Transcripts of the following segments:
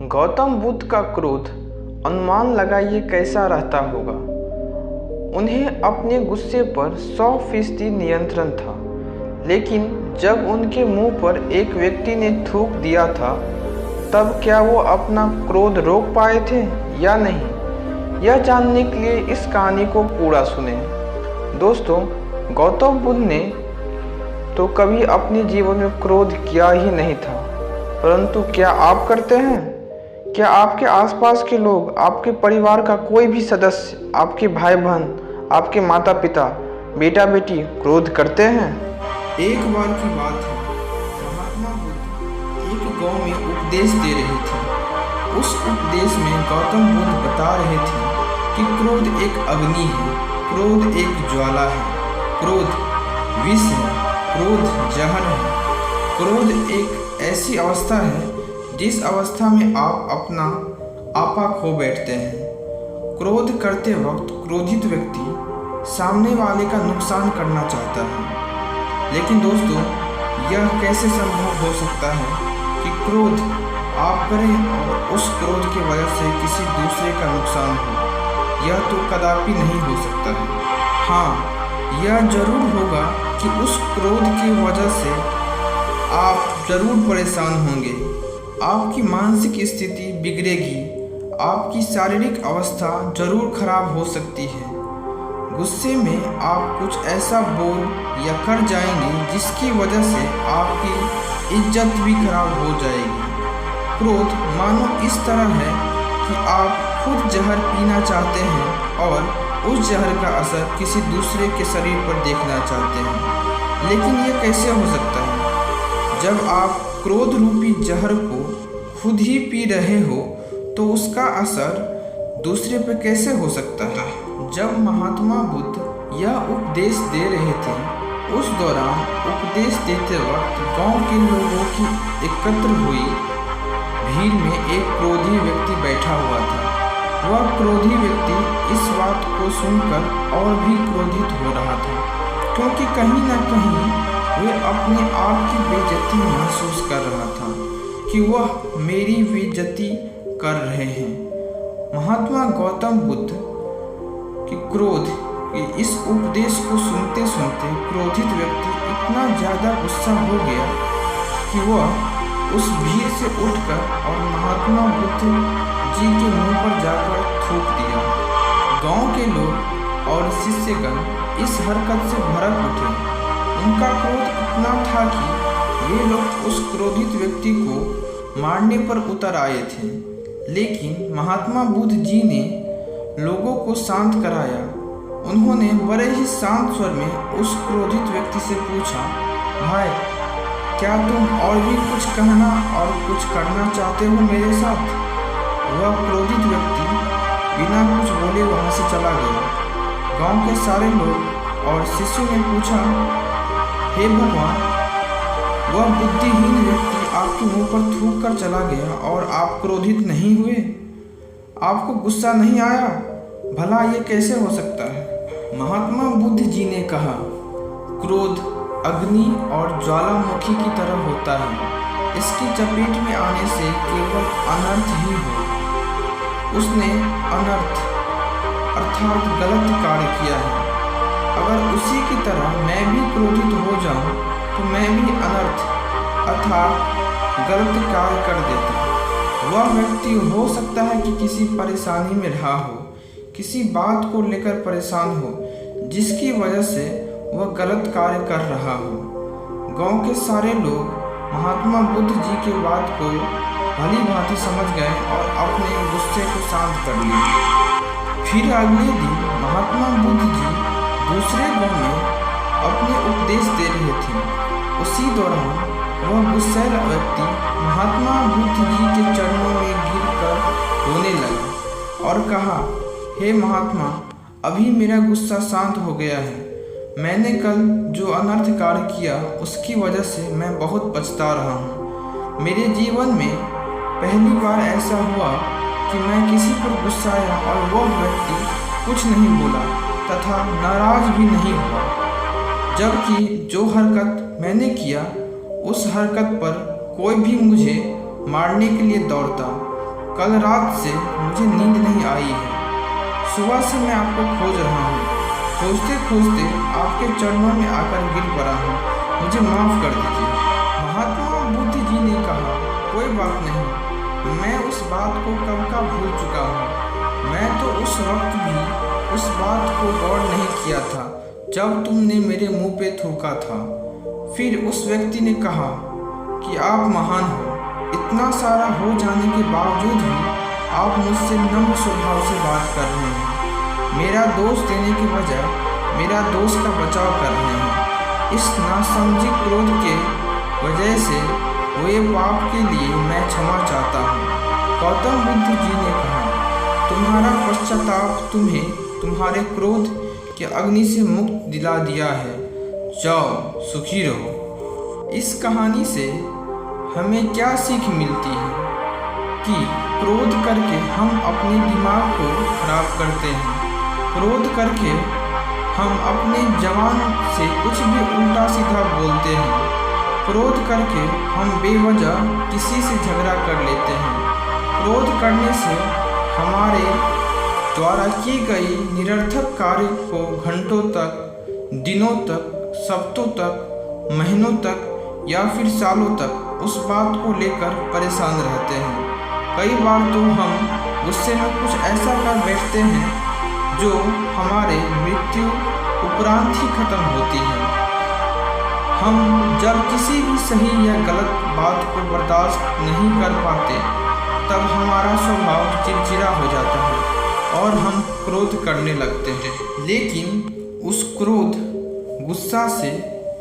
गौतम बुद्ध का क्रोध अनुमान लगाइए कैसा रहता होगा। उन्हें अपने गुस्से पर 100% नियंत्रण था, लेकिन जब उनके मुंह पर एक व्यक्ति ने थूक दिया था तब क्या वो अपना क्रोध रोक पाए थे या नहीं। यह जानने के लिए इस कहानी को पूरा सुने। दोस्तों, गौतम बुद्ध ने तो कभी अपने जीवन में क्रोध किया ही नहीं था, परंतु क्या आप करते हैं? क्या आपके आसपास के लोग, आपके परिवार का कोई भी सदस्य, आपके भाई बहन, आपके माता पिता, बेटा बेटी क्रोध करते हैं? एक बार की बात है, महात्मा बुद्ध एक गांव में उपदेश दे रहे थे। उस उपदेश में गौतम बुद्ध बता रहे थे कि क्रोध एक अग्नि है, क्रोध एक ज्वाला है, क्रोध विष है, क्रोध जहर है। क्रोध एक ऐसी अवस्था है जिस अवस्था में आप अपना आपा खो बैठते हैं। क्रोध करते वक्त क्रोधित व्यक्ति सामने वाले का नुकसान करना चाहता है। लेकिन दोस्तों, यह कैसे संभव हो सकता है कि क्रोध आप करें और उस क्रोध की वजह से किसी दूसरे का नुकसान हो? यह तो कदापि नहीं हो सकता है। हाँ, यह जरूर होगा कि उस क्रोध की वजह से आप जरूर परेशान होंगे, आपकी मानसिक स्थिति बिगड़ेगी, आपकी शारीरिक अवस्था जरूर खराब हो सकती है। गुस्से में आप कुछ ऐसा बोल या कर जाएंगे जिसकी वजह से आपकी इज्जत भी खराब हो जाएगी। क्रोध मानो इस तरह है कि आप खुद जहर पीना चाहते हैं और उस जहर का असर किसी दूसरे के शरीर पर देखना चाहते हैं। लेकिन यह कैसे हो सकता है? जब आप क्रोध रूपी जहर को खुद ही पी रहे हो तो उसका असर दूसरे पर कैसे हो सकता है? जब महात्मा बुद्ध यह उपदेश दे रहे थे, उस दौरान उपदेश देते वक्त गांव के लोगों की एकत्र हुई भीड़ में एक क्रोधी व्यक्ति बैठा हुआ था। वह क्रोधी व्यक्ति इस बात को सुनकर और भी क्रोधित हो रहा था, क्योंकि कहीं न कहीं वे अपने आप की बेइज्जती महसूस कर रहा था कि वह मेरी बेइज्जती कर रहे हैं। महात्मा गौतम बुद्ध की क्रोध के इस उपदेश को सुनते सुनते क्रोधित व्यक्ति इतना ज़्यादा गुस्सा हो गया कि वह उस भीड़ से उठकर और महात्मा बुद्ध जी के मुंह पर जाकर थूक दिया। गांव के लोग और शिष्यगण इस हरकत से भड़क उठे। उनका क्रोध इतना था कि वे लोग उस क्रोधित व्यक्ति को मारने पर उतर आए थे। लेकिन महात्मा बुद्ध जी ने लोगों को शांत कराया। उन्होंने बड़े ही शांत स्वर में उस क्रोधित व्यक्ति से पूछा, भाई, क्या तुम और भी कुछ कहना और कुछ करना चाहते हो मेरे साथ? वह क्रोधित व्यक्ति बिना कुछ बोले वहाँ से चला गया। गांव के सारे लोग और शिष्यों ने पूछा, हे भगवान, वह बुद्धिहीन व्यक्ति आपके मुंह पर थूक कर चला गया और आप क्रोधित नहीं हुए? आपको गुस्सा नहीं आया? भला ये कैसे हो सकता है? महात्मा बुद्ध जी ने कहा, क्रोध अग्नि और ज्वालामुखी की तरह होता है। इसकी चपेट में आने से केवल अनर्थ ही हो। उसने अनर्थ अर्थात गलत कार्य किया है। अगर उसी की तरह मैं भी क्रोधित हो जाऊं तो मैं भी अनर्थ अर्थात गलत कार्य कर देता। वह व्यक्ति हो सकता है कि किसी परेशानी में रहा हो, किसी बात को लेकर परेशान हो, जिसकी वजह से वह गलत कार्य कर रहा हो। गांव के सारे लोग महात्मा बुद्ध जी के बात को भली भांति समझ गए और अपने गुस्से को शांत कर लिए। फिर अगले दिन महात्मा बुद्ध जी दूसरे गांव में अपने उपदेश दे रहे थे। उसी दौरान वह गुस्सैल व्यक्ति महात्मा बुद्ध जी के चरणों में गिरकर रोने लगा और कहा, हे महात्मा, अभी मेरा गुस्सा शांत हो गया है। मैंने कल जो अनर्थ कार्य किया उसकी वजह से मैं बहुत पछता रहा हूँ। मेरे जीवन में पहली बार ऐसा हुआ कि मैं किसी पर गुस्साया और वह व्यक्ति कुछ नहीं बोला तथा नाराज भी नहीं हुआ, जबकि जो हरकत मैंने किया उस हरकत पर कोई भी मुझे मारने के लिए दौड़ता कल रात से मुझे नींद नहीं आई है। सुबह से मैं आपको खोज रहा हूँ। खोजते खोजते आपके चरणों में आकर गिर पड़ा हूँ। मुझे माफ़ कर दीजिए। महात्मा बुद्ध जी ने कहा, कोई बात नहीं, मैं उस बात को कब का भूल चुका हूँ। मैं तो उस वक्त भी उस बात को गौर नहीं किया था जब तुमने मेरे मुंह पे थूका था। फिर उस व्यक्ति ने कहा कि आप महान हो। इतना सारा हो जाने के बावजूद भी आप मुझसे नम्र स्वभाव से बात कर रहे हैं। मेरा दोष देने के बजाय मेरा दोष का बचाव कर रहे हैं। इस नासमझी क्रोध के वजह से हुए पाप के लिए मैं क्षमा चाहता हूँ। गौतम बुद्ध जी ने कहा, तुम्हारा पश्चाताप तुम्हें तुम्हारे क्रोध के अग्नि से मुक्त दिला दिया है। जाओ, सुखी रहो। इस कहानी से हमें क्या सीख मिलती है कि क्रोध करके हम अपने दिमाग को खराब करते हैं। क्रोध करके हम अपने जवान से कुछ भी उल्टा सीधा बोलते हैं। क्रोध करके हम बेवजह किसी से झगड़ा कर लेते हैं। क्रोध करने से हमारे द्वारा की गई निरर्थक कार्य को घंटों तक, दिनों तक, सप्ताहों तक, महीनों तक या फिर सालों तक उस बात को लेकर परेशान रहते हैं। कई बार तो हम गुस्से में कुछ ऐसा कर बैठते हैं जो हमारे मृत्यु उपरांत ही खत्म होती है। हम जब किसी भी सही या गलत बात को बर्दाश्त नहीं कर पाते तब हमारा स्वभाव चिड़चिड़ा हो जाता है और हम क्रोध करने लगते हैं। लेकिन उस क्रोध, गुस्सा से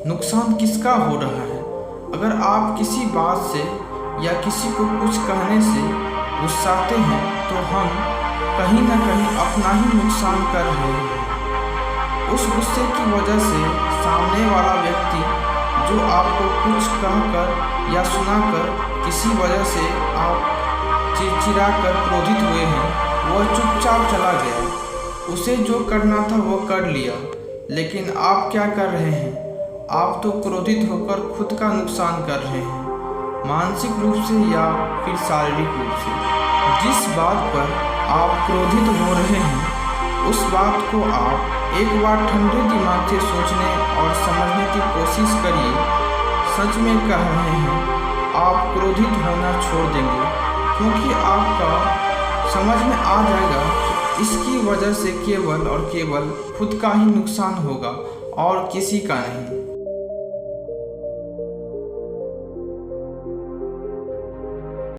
नुकसान किसका हो रहा है? अगर आप किसी बात से या किसी को कुछ कहने से गुस्साते हैं तो हम कहीं ना कहीं अपना ही नुकसान कर रहे हैं। उस गुस्से की वजह से सामने वाला व्यक्ति जो आपको कुछ कहकर या सुनाकर किसी वजह से आप चिड़चिड़ा कर क्रोधित हुए हैं, वह चुपचाप चला गया। उसे जो करना था वो कर लिया। लेकिन आप क्या कर रहे हैं? आप तो क्रोधित होकर खुद का नुकसान कर रहे हैं, मानसिक रूप से या फिर शारीरिक रूप से। जिस बात पर आप क्रोधित हो रहे हैं उस बात को आप एक बार ठंडे दिमाग से सोचने और समझने की कोशिश करिए। सच में कह रहे हैं, आप क्रोधित होना छोड़ देंगे, क्योंकि आपका समझ में आ जाएगा कि इसकी वजह से केवल और केवल खुद का ही नुकसान होगा और किसी का नहीं।